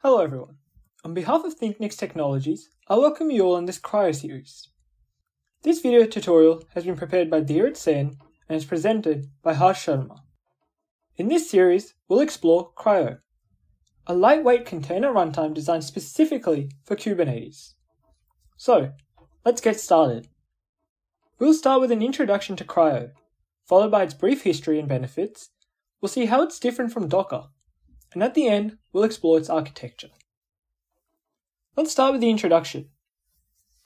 Hello everyone. On behalf of Thinknyx Technologies, I welcome you all in this CRI-O series. This video tutorial has been prepared by Dheeraj Sen and is presented by Harsh Sharma. In this series, we'll explore CRI-O, a lightweight container runtime designed specifically for Kubernetes. So, let's get started. We'll start with an introduction to CRI-O, followed by its brief history and benefits. We'll see how it's different from Docker, and at the end, we'll explore its architecture. Let's start with the introduction.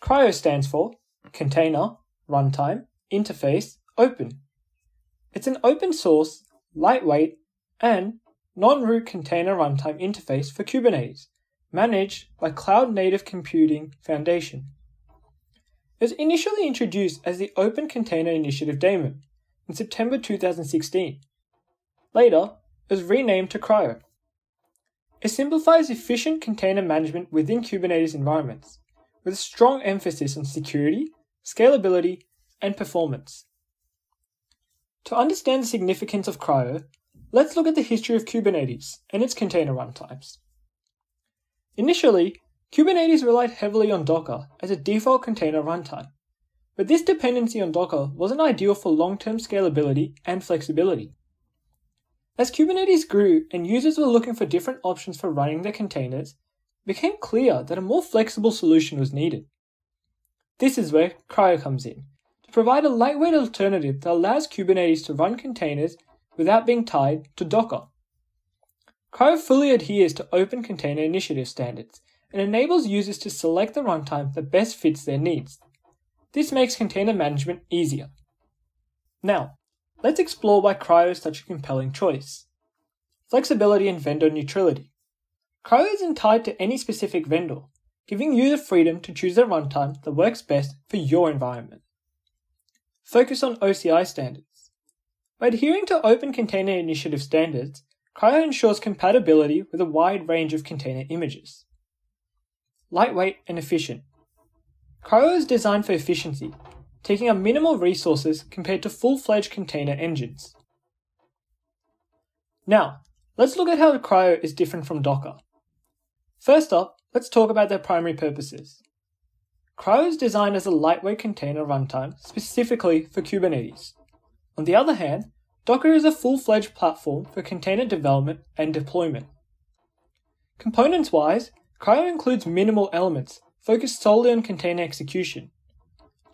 CRI-O stands for Container, Runtime, Interface, Open. It's an open source, lightweight, and non-root container runtime interface for Kubernetes, managed by Cloud Native Computing Foundation. It was initially introduced as the Open Container Initiative daemon in September 2016. Later, it was renamed to CRI-O. It simplifies efficient container management within Kubernetes environments, with a strong emphasis on security, scalability, and performance. To understand the significance of CRI-O, let's look at the history of Kubernetes and its container runtimes. Initially, Kubernetes relied heavily on Docker as a default container runtime, but this dependency on Docker wasn't ideal for long-term scalability and flexibility. As Kubernetes grew and users were looking for different options for running their containers, it became clear that a more flexible solution was needed. This is where CRI-O comes in, to provide a lightweight alternative that allows Kubernetes to run containers without being tied to Docker. CRI-O fully adheres to Open Container Initiative standards and enables users to select the runtime that best fits their needs. This makes container management easier. Now, let's explore why CRI-O is such a compelling choice. Flexibility and vendor neutrality. CRI-O isn't tied to any specific vendor, giving you the freedom to choose a runtime that works best for your environment. Focus on OCI standards. By adhering to Open Container Initiative standards, CRI-O ensures compatibility with a wide range of container images. Lightweight and efficient. CRI-O is designed for efficiency, taking up minimal resources compared to full-fledged container engines. Now, let's look at how CRI-O is different from Docker. First up, let's talk about their primary purposes. CRI-O is designed as a lightweight container runtime specifically for Kubernetes. On the other hand, Docker is a full-fledged platform for container development and deployment. Components-wise, CRI-O includes minimal elements focused solely on container execution.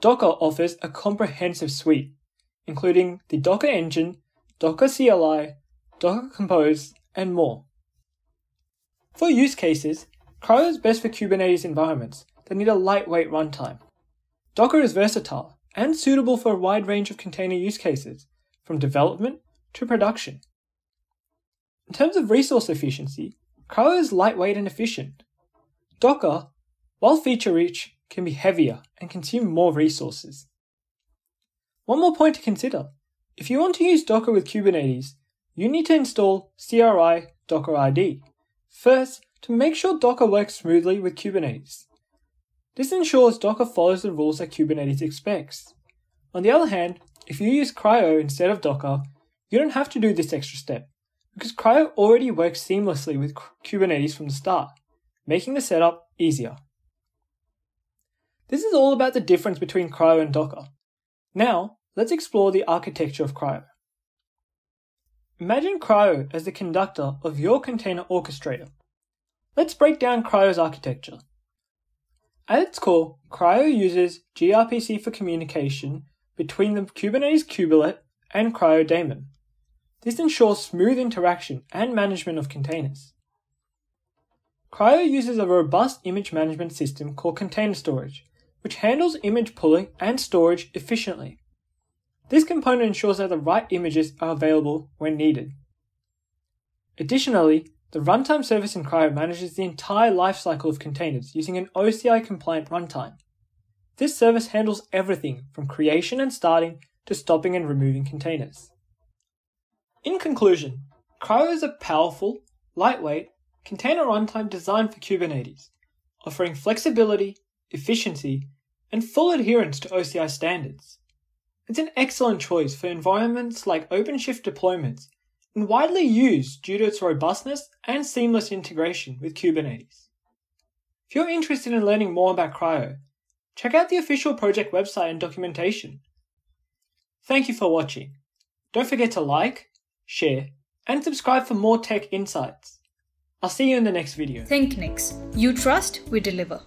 Docker offers a comprehensive suite, including the Docker Engine, Docker CLI, Docker Compose, and more. For use cases, CRI-O is best for Kubernetes environments that need a lightweight runtime. Docker is versatile and suitable for a wide range of container use cases, from development to production. In terms of resource efficiency, CRI-O is lightweight and efficient. Docker, while feature-rich, can be heavier and consume more resources. One more point to consider. If you want to use Docker with Kubernetes, you need to install CRI Docker ID first to make sure Docker works smoothly with Kubernetes. This ensures Docker follows the rules that Kubernetes expects. On the other hand, if you use CRI-O instead of Docker, you don't have to do this extra step, because CRI-O already works seamlessly with Kubernetes from the start, making the setup easier. This is all about the difference between CRI-O and Docker. Now, let's explore the architecture of CRI-O. Imagine CRI-O as the conductor of your container orchestrator. Let's break down CRI-O's architecture. At its core, CRI-O uses gRPC for communication between the Kubernetes kubelet and CRI-O daemon. This ensures smooth interaction and management of containers. CRI-O uses a robust image management system called container storage, which handles image pulling and storage efficiently. This component ensures that the right images are available when needed. Additionally, the runtime service in CRI-O manages the entire lifecycle of containers using an OCI-compliant runtime. This service handles everything from creation and starting to stopping and removing containers. In conclusion, CRI-O is a powerful, lightweight, container runtime designed for Kubernetes, offering flexibility, efficiency, and full adherence to OCI standards. It's an excellent choice for environments like OpenShift deployments, and widely used due to its robustness and seamless integration with Kubernetes. If you're interested in learning more about CRI-O, check out the official project website and documentation. Thank you for watching. Don't forget to like, share, and subscribe for more tech insights. I'll see you in the next video. Thinknyx. You trust, we deliver.